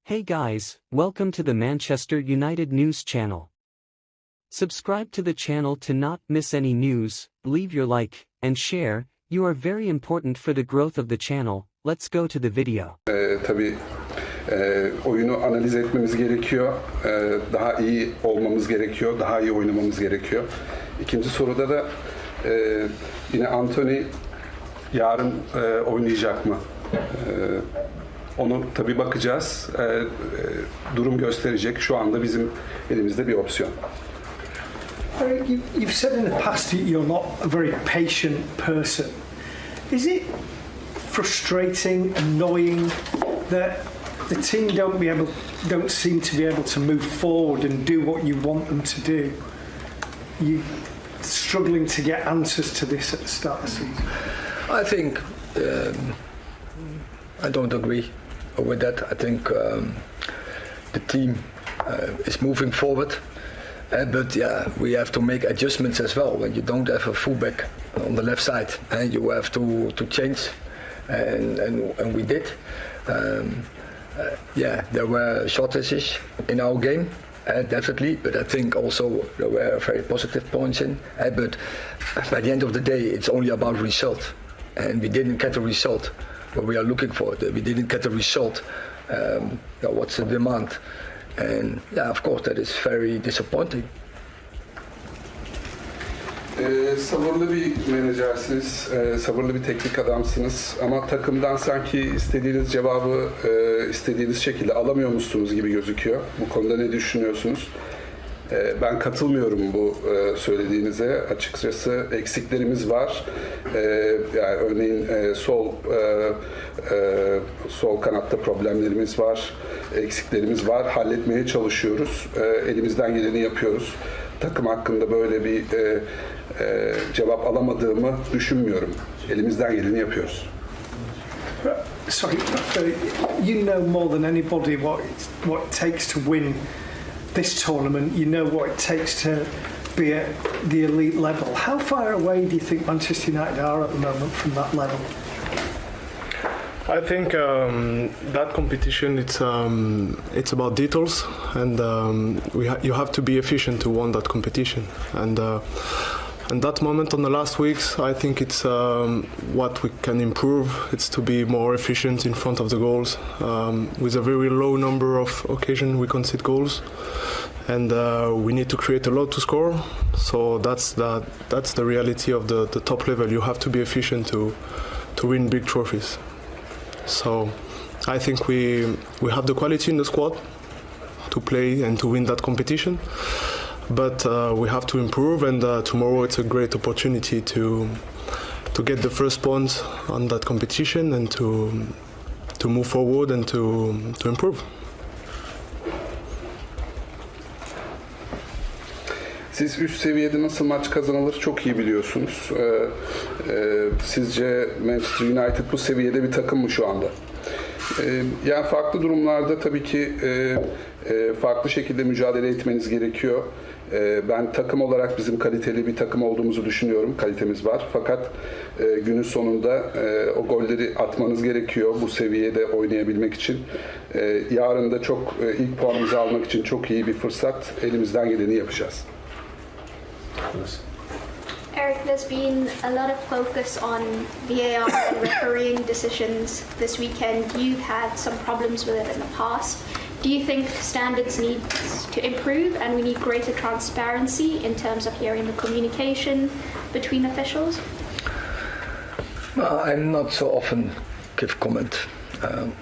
Hey guys, welcome to the Manchester United News channel. Subscribe to the channel to not miss any news, leave your like, and share, you are very important for the growth of the channel. Let's go to the video. Tabii oyunu analiz etmemiz gerekiyor, daha iyi olmamız gerekiyor, daha iyi oynamamız gerekiyor. İkinci soruda da yine Anthony yarın oynayacak mı? Onu tabii bakacağız. Durum gösterecek. Şu anda bizim elimizde bir opsiyon. You've said in the past that you're not a very patient person. Is it frustrating, annoying that the team don't seem to be able to move forward and do what you want them to do? You struggling to get answers to this at the start of the season? I think I don't agree with that. I think the team is moving forward, but yeah, we have to make adjustments as well. When you don't have a fullback on the left side, and you have to change, and we did. Yeah, there were shortages in our game, definitely, but I think also there were very positive points in. But by the end of the day, it's only about result, and we didn't get the result what we are looking for. We didn't get the result. What's the demand? And yeah, of course, that is very disappointing. Sabırlı bir menajersiniz, sabırlı bir teknik adamsınız ama takımdan sanki istediğiniz cevabı istediğiniz şekilde alamıyormuşsunuz gibi gözüküyor. Bu konuda ne düşünüyorsunuz? Ben katılmıyorum bu söylediğinize. Açıkçası eksiklerimiz var. Yani örneğin sol kanatta problemlerimiz var, eksiklerimiz var. Halletmeye çalışıyoruz. Elimizden geleni yapıyoruz. Takım hakkında böyle bir cevap alamadığımı düşünmüyorum. Elimizden geleni yapıyoruz. Sorry, you know more than anybody what it takes to win this tournament. You know what it takes to be at the elite level. How far away do you think Manchester United are at the moment from that level? I think that competition it's about details, and you have to be efficient to win that competition. And that moment on the last weeks, I think it's what we can improve. It's to be more efficient in front of the goals. With a very low number of occasions, we concede goals, and we need to create a lot to score. So that's the reality of the top level. You have to be efficient to win big trophies. So I think we have the quality in the squad to play and to win that competition. But we have to improve, and tomorrow it's a great opportunity to get the first points on that competition and to move forward and to improve. Siz üst seviyede nasıl maç kazanılır çok iyi biliyorsunuz. Sizce Manchester United bu seviyede bir takım mı şu anda? Yani farklı durumlarda tabii ki farklı şekilde mücadele etmeniz gerekiyor. Ben takım olarak bizim kaliteli bir takım olduğumuzu düşünüyorum. Kalitemiz var. Fakat günün sonunda o golleri atmanız gerekiyor bu seviyede oynayabilmek için. Yarın da ilk puanımızı almak için çok iyi bir fırsat. Elimizden geleni yapacağız. Erik, there's been a lot of focus on VAR and refereeing decisions this weekend. You've had some problems with it in the past. Do you think standards need to improve and we need greater transparency in terms of hearing the communication between officials? Well, I'm not so often give comment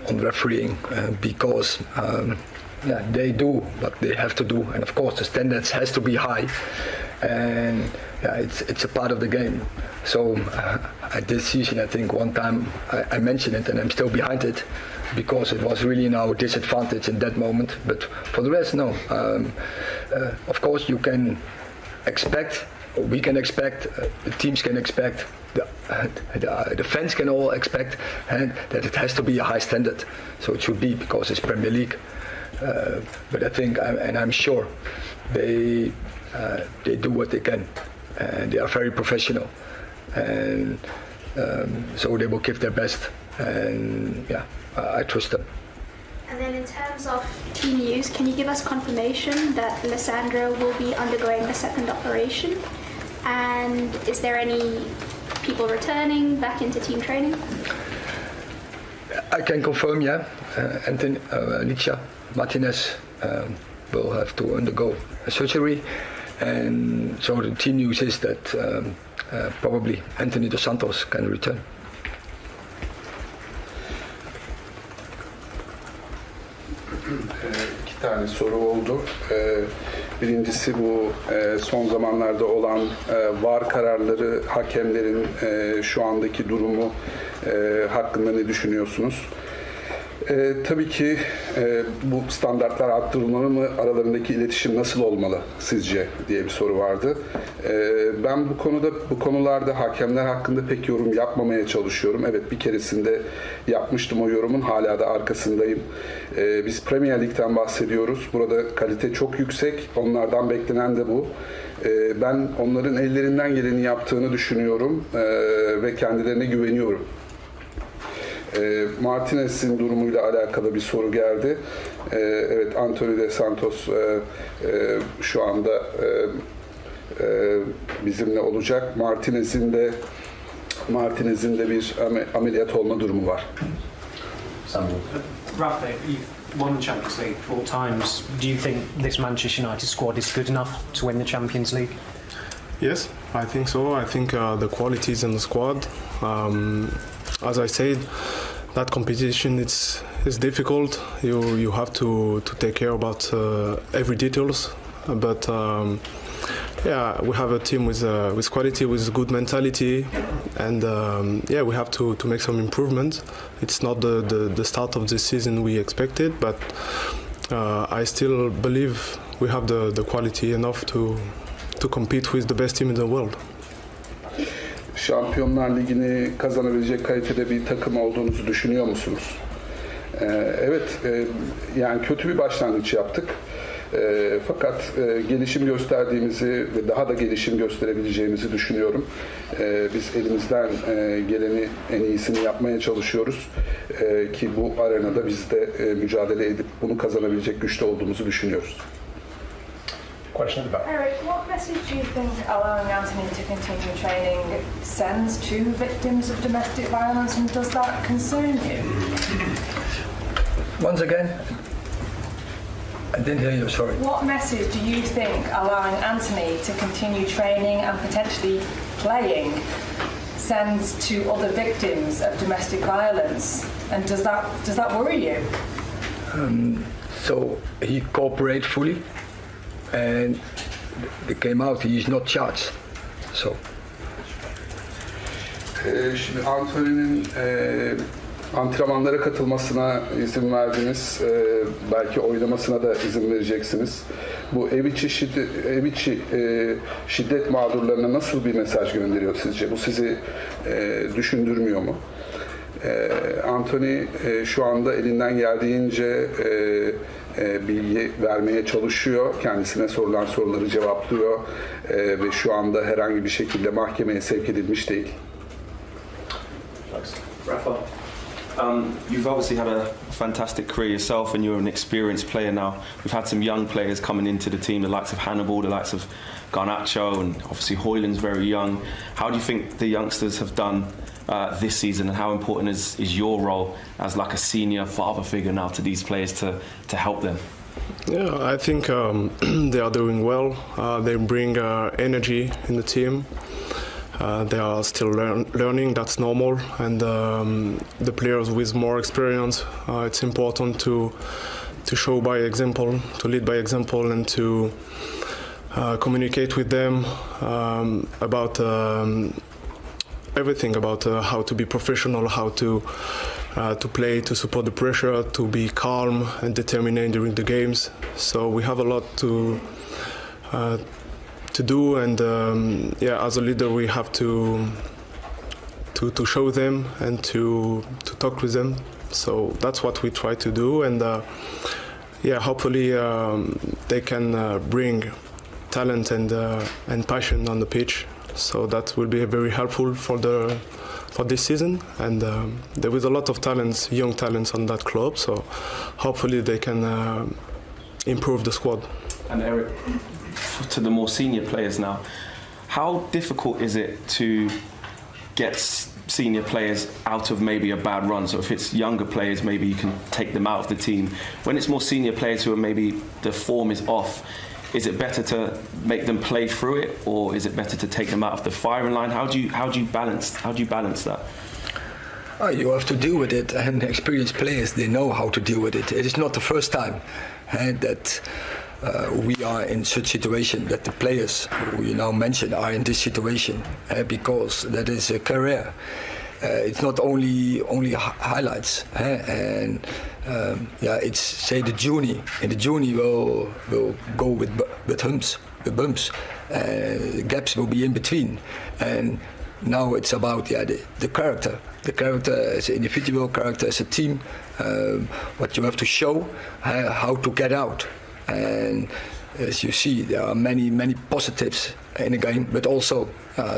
on refereeing because they do what they have to do, and of course the standards has to be high, and it's a part of the game. So this season, I think one time I mentioned it, and I'm still behind it because it was really in our disadvantage in that moment. But for the rest, no. Of course, you can expect, or we can expect, the teams can expect, the fans can all expect, and that it has to be a high standard. So it should be, because it's Premier League. But I think, and I'm sure, they do what they can, and they are very professional, and so they will give their best, and I trust them. And then in terms of team news, can you give us confirmation that Alessandro will be undergoing a second operation? And is there any people returning back into team training? I can confirm, yeah. Anthony Licia Martinez will have to undergo a surgery, and so the team news is that probably Anthony Dos Santos can return. İki tane soru oldu. Birincisi bu son zamanlarda olan VAR kararları, hakemlerin şu andaki durumu hakkında ne düşünüyorsunuz? Tabii ki bu standartlar arttırılmalı mı? Aralarındaki iletişim nasıl olmalı sizce diye bir soru vardı. Ben bu konularda hakemler hakkında pek yorum yapmamaya çalışıyorum. Evet, bir keresinde yapmıştım o yorumun, hala da arkasındayım. Biz Premier Lig'den bahsediyoruz. Burada kalite çok yüksek. Onlardan beklenen de bu. Ben onların ellerinden geleni yaptığını düşünüyorum ve kendilerine güveniyorum. Martinez'in durumuyla alakalı bir soru geldi. Evet, Anthony Dos Santos şu anda bizimle olacak. Martinez'in de bir ameliyat olma durumu var. Rafa, you've won the Champions League 4 times. Do you think this Manchester United squad is good enough to win the Champions League? Yes, I think so. I think the qualities in the squad. As I said, that competition is difficult. You have to take care about every details. But yeah, we have a team with quality, with good mentality, and yeah, we have to make some improvements. It's not the start of the season we expected, but I still believe we have the quality enough to compete with the best team in the world. Şampiyonlar Ligi'ni kazanabilecek kalitede bir takım olduğunuzu düşünüyor musunuz? Evet, yani kötü bir başlangıç yaptık. Fakat gelişim gösterdiğimizi ve daha da gelişim gösterebileceğimizi düşünüyorum. Biz elimizden geleni en iyisini yapmaya çalışıyoruz ki bu arenada biz de mücadele edip bunu kazanabilecek güçte olduğumuzu düşünüyoruz. Question at the back. Erik, what message do you think allowing Anthony to continue training sends to victims of domestic violence, and does that concern you? Once again, I didn't hear you, sorry. What message do you think allowing Anthony to continue training and potentially playing sends to other victims of domestic violence, and does that worry you? So he cooperated fully, and it came out he is not charged. So. Şimdi Anthony'nin antrenmanlara katılmasına izin verdiniz. Belki oynamasına da izin vereceksiniz. Bu ev içi şiddet mağdurlarına nasıl bir mesaj gönderiyor sizce? Bu sizi düşündürmüyor mu? Anthony şu anda elinden geldiğince bilgi vermeye çalışıyor. Kendisine sorulan soruları cevaplıyor ve şu anda herhangi bir şekilde mahkemeye sevk edilmiş değil. Rafa, you've obviously had a fantastic career yourself, and you're an experienced player now. We've had some young players coming into the team, the likes of Hannibal, the likes of Garnacho, and obviously Højlund's very young. How do you think the youngsters have done this season, and how important is your role as like a senior father figure now to these players to help them? Yeah, I think they are doing well. They bring energy in the team. They are still learning, that's normal, and the players with more experience, it's important to show by example, to lead by example, and to communicate with them about everything, about how to be professional, how to play, to support the pressure, to be calm and determined during the games. So we have a lot to do, and yeah, as a leader we have to show them and to talk with them. So that's what we try to do, and yeah, hopefully they can bring talent and passion on the pitch So that will be very helpful for this season. And there is a lot of talents, young talents on that club. So hopefully they can improve the squad. And Erik, to the more senior players now, how difficult is it to get senior players out of maybe a bad run? So if it's younger players, maybe you can take them out of the team. When it's more senior players who are maybe the form is off, is it better to make them play through it, or is it better to take them out of the firing line? How do you balance that? You have to deal with it, and experienced players, they know how to deal with it. It is not the first time that we are in such situation, that the players who you now mentioned are in this situation, because that is a career. It's not only highlights, and it's say the journey, and the journey will go with humps, with bumps, gaps will be in between, and now it's about the character as an individual, character as a team, what you have to show, how to get out. And as you see, there are many positives in the game, but also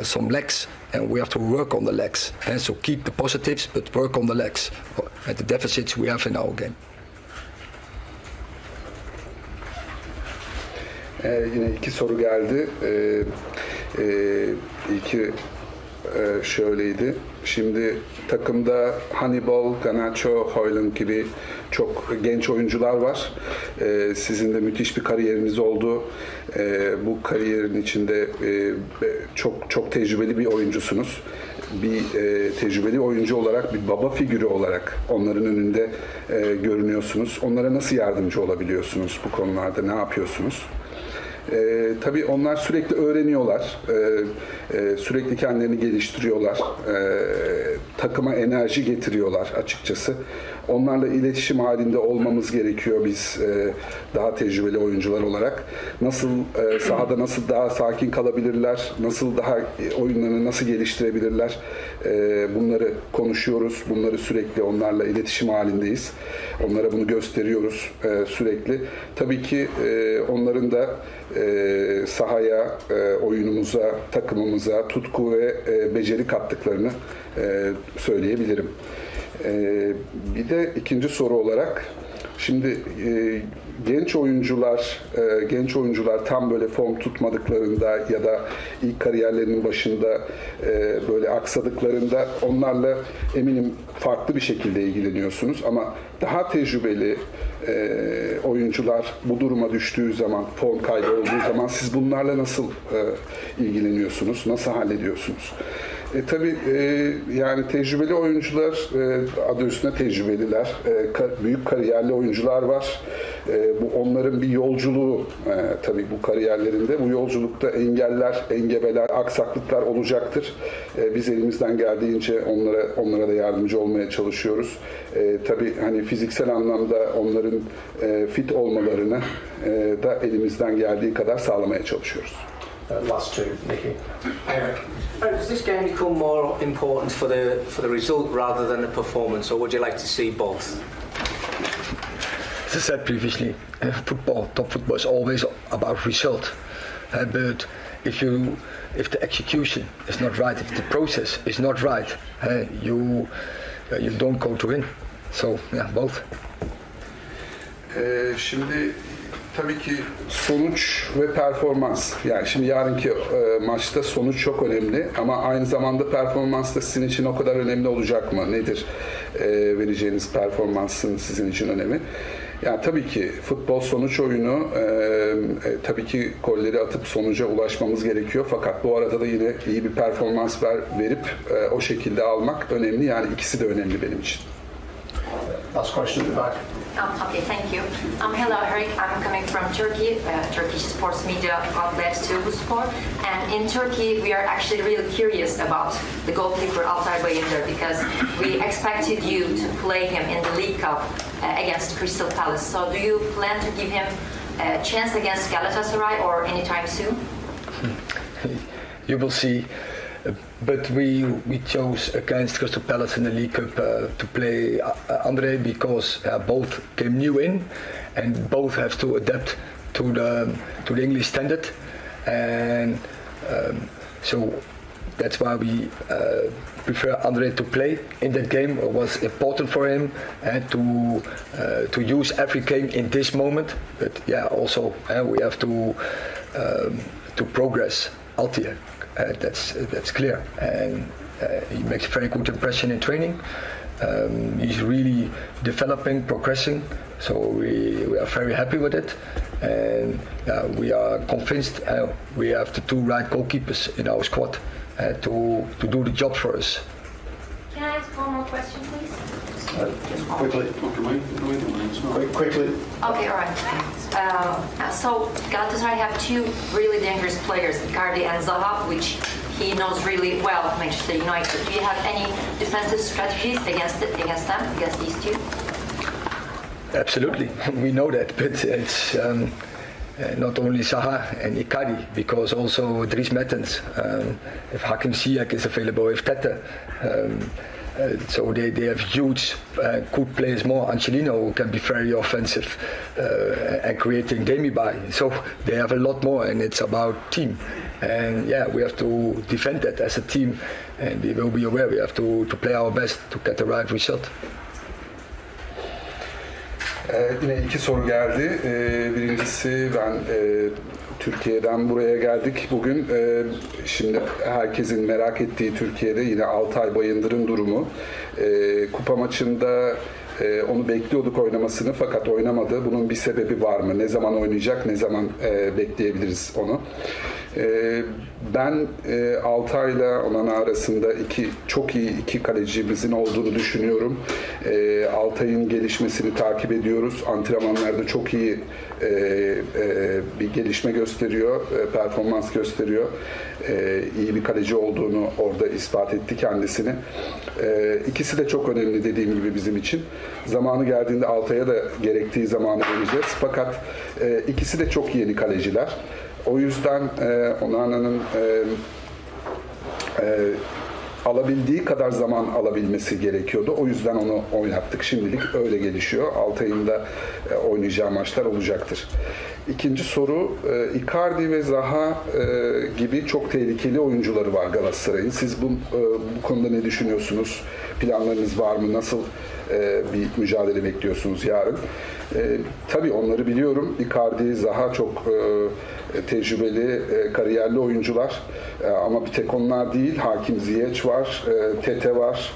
some lacks, and we have to work on the lacks. And so keep the positives, but work on the lacks, at the deficits we have in our game. Yine iki soru geldi. İlki şöyleydi. Şimdi takımda Hannibal, Garnacho, Højlund gibi çok genç oyuncular var. Sizin de müthiş bir kariyeriniz oldu. Bu kariyerin içinde çok tecrübeli bir oyuncusunuz. Bir tecrübeli oyuncu olarak, bir baba figürü olarak onların önünde görünüyorsunuz. Onlara nasıl yardımcı olabiliyorsunuz bu konularda? Ne yapıyorsunuz? Tabii onlar sürekli öğreniyorlar, sürekli kendilerini geliştiriyorlar, takıma enerji getiriyorlar açıkçası. Onlarla iletişim halinde olmamız gerekiyor biz daha tecrübeli oyuncular olarak. Nasıl sahada nasıl daha sakin kalabilirler, nasıl daha oyunlarını nasıl geliştirebilirler, bunları konuşuyoruz, bunları sürekli onlarla iletişim halindeyiz. Onlara bunu gösteriyoruz sürekli. Tabii ki onların da sahaya, oyunumuza, takımımıza tutku ve beceri kattıklarını söyleyebilirim. Bir de ikinci soru olarak, şimdi genç oyuncular tam böyle form tutmadıklarında ya da ilk kariyerlerinin başında böyle aksadıklarında onlarla eminim farklı bir şekilde ilgileniyorsunuz, ama daha tecrübeli oyuncular bu duruma düştüğü zaman, form kaybı olduğu zaman siz bunlarla nasıl ilgileniyorsunuz, nasıl hallediyorsunuz? Tabii yani tecrübeli oyuncular, adı üstüne tecrübeliler, büyük kariyerli oyuncular var. Bu onların bir yolculuğu tabii bu kariyerlerinde. Bu yolculukta engeller, engebeler, aksaklıklar olacaktır. Biz elimizden geldiğince onlara da yardımcı olmaya çalışıyoruz. Tabii hani fiziksel anlamda onların fit olmalarını da elimizden geldiği kadar sağlamaya çalışıyoruz. Last two, Nicky. Erik, does this game become more important for the result rather than the performance, or would you like to see both? As I said previously, top football is always about result. But if the execution is not right, if the process is not right, you don't go to win. So yeah, both. Şimdi tabii ki sonuç ve performans. Yani şimdi yarınki maçta sonuç çok önemli, ama aynı zamanda performans da sizin için o kadar önemli olacak mı? Nedir vereceğiniz performansın sizin için önemi? Yani tabii ki futbol sonuç oyunu, tabii ki golleri atıp sonuca ulaşmamız gerekiyor, fakat bu arada da yine iyi bir performans verip o şekilde almak önemli. Yani ikisi de önemli benim için. Last question at the back. Okay, thank you. Hello, Erik. I'm coming from Turkey, Turkish sports media outlet Spor. And in Turkey, we are actually really curious about the goalkeeper Altay Bayındır, because we expected you to play him in the League Cup against Crystal Palace. So do you plan to give him a chance against Galatasaray or anytime soon? You will see. But we chose against Crystal Palace in the League Cup to play Andre, because both came new in, and both have to adapt to the English standard. And So that's why we prefer Andre to play in that game. It was important for him to use every game in this moment. But yeah, also we have to progress Altia. That's clear, and he makes a very good impression in training. He's really developing, progressing. So we are very happy with it, and we are convinced we have the two right goalkeepers in our squad to do the job for us. Can I ask one more question, please? Quickly. Quickly. Okay, all right. So Galatasaray have two really dangerous players, Icardi and Zaha, which he knows really well, Manchester United. Do you have any defensive strategies against these two? Absolutely, we know that, but it's not only Zaha and Icardi, because also Dries Mertens, if Hakim Ziyech is available, if Tete. So they have huge, good players more. Angelino, who can be very offensive and creating Demi by. So they have a lot more, and it's about team. And yeah, we have to defend that as a team, and we will be aware we have to play our best to get the right result. Yine iki soru geldi. Birincisi ben Türkiye'den buraya geldik bugün. Şimdi herkesin merak ettiği Türkiye'de yine Altay Bayındır'ın durumu. Kupa maçında onu bekliyorduk oynamasını fakat oynamadı. Bunun bir sebebi var mı? Ne zaman oynayacak? Ne zaman bekleyebiliriz onu? Ben Altay'la Onana arasında çok iyi iki kalecimizin olduğunu düşünüyorum. Altay'ın gelişmesini takip ediyoruz. Antrenmanlarda çok iyi bir gelişme gösteriyor, performans gösteriyor. İyi bir kaleci olduğunu orada ispat etti kendisini. İkisi de çok önemli dediğim gibi bizim için. Zamanı geldiğinde Altay'a da gerektiği zamanı vereceğiz. Fakat ikisi de çok yeni kaleciler. O yüzden Onana'nın alabildiği kadar zaman alabilmesi gerekiyordu. O yüzden onu oynattık. Şimdilik öyle gelişiyor. Altay'ın da oynayacağı maçlar olacaktır. İkinci soru, Icardi ve Zaha gibi çok tehlikeli oyuncuları var Galatasaray'ın. Siz bu konuda ne düşünüyorsunuz? Planlarınız var mı? Nasıl bir mücadele bekliyorsunuz yarın? Tabii onları biliyorum. Icardi, Zaha çok tecrübeli, kariyerli oyuncular. Ama bir tek onlar değil. Hakim Ziyech var, Tete var,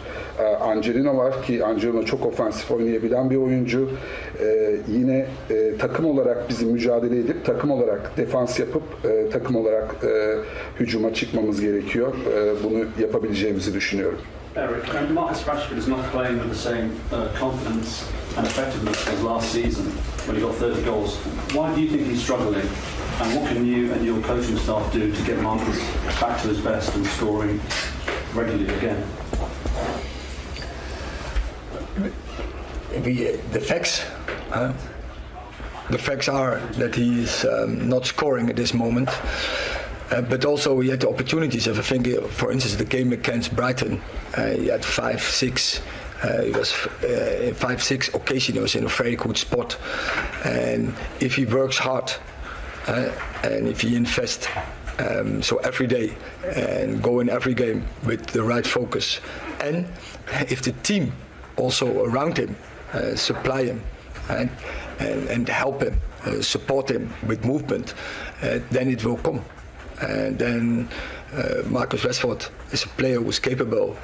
Angelino var ki Angelino çok ofansif oynayabilen bir oyuncu. Yine takım olarak bizim mücadele edip takım olarak defans yapıp takım olarak hücuma çıkmamız gerekiyor. Bunu yapabileceğimizi düşünüyorum. Erik, Marcus Rashford is not playing with the same confidence and effectiveness as last season when he got 30 goals. Why do you think he's struggling? And what can you and your coaching staff do to get Marcus back to his best and scoring regularly again? The facts are that he is not scoring at this moment. But also he had the opportunities. If I think, for instance, the game against Brighton, he had 5-6. He was in 5-6 occasions. He was in a very good spot. And if he works hard and if he invests, so every day and go in every game with the right focus, and if the team also around him supply him and help him, support him with movement, then it will come. And then Marcus Rashford is a player who is capable,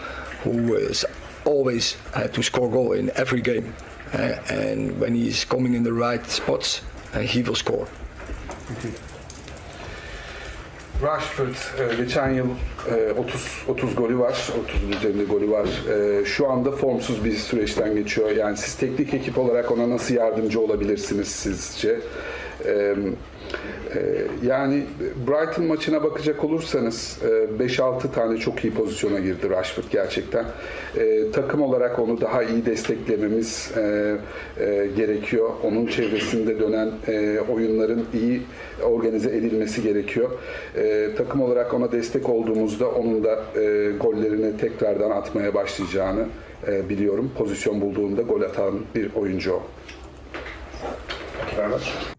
who is always to score goal in every game. And when he's coming in the right spots, he will score. Rashford geçen yıl 30 golü var, 30'un üzerinde golü var. Şu anda formsuz bir süreçten geçiyor. Yani siz teknik ekip olarak ona nasıl yardımcı olabilirsiniz sizce? Yani Brighton maçına bakacak olursanız 5-6 tane çok iyi pozisyona girdi Rashford gerçekten. Takım olarak onu daha iyi desteklememiz gerekiyor. Onun çevresinde dönen oyunların iyi organize edilmesi gerekiyor. Takım olarak ona destek olduğumuzda onun da gollerini tekrardan atmaya başlayacağını biliyorum. Pozisyon bulduğunda gol atan bir oyuncu o.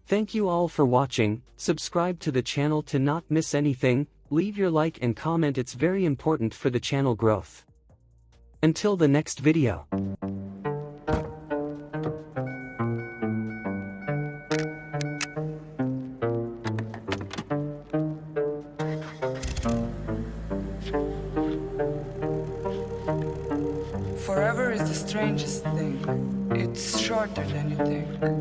Thank you all for watching. Subscribe to the channel to not miss anything. leave your like and comment, it's very important for the channel growth. Until the next video. Forever is the strangest thing. It's shorter than you think.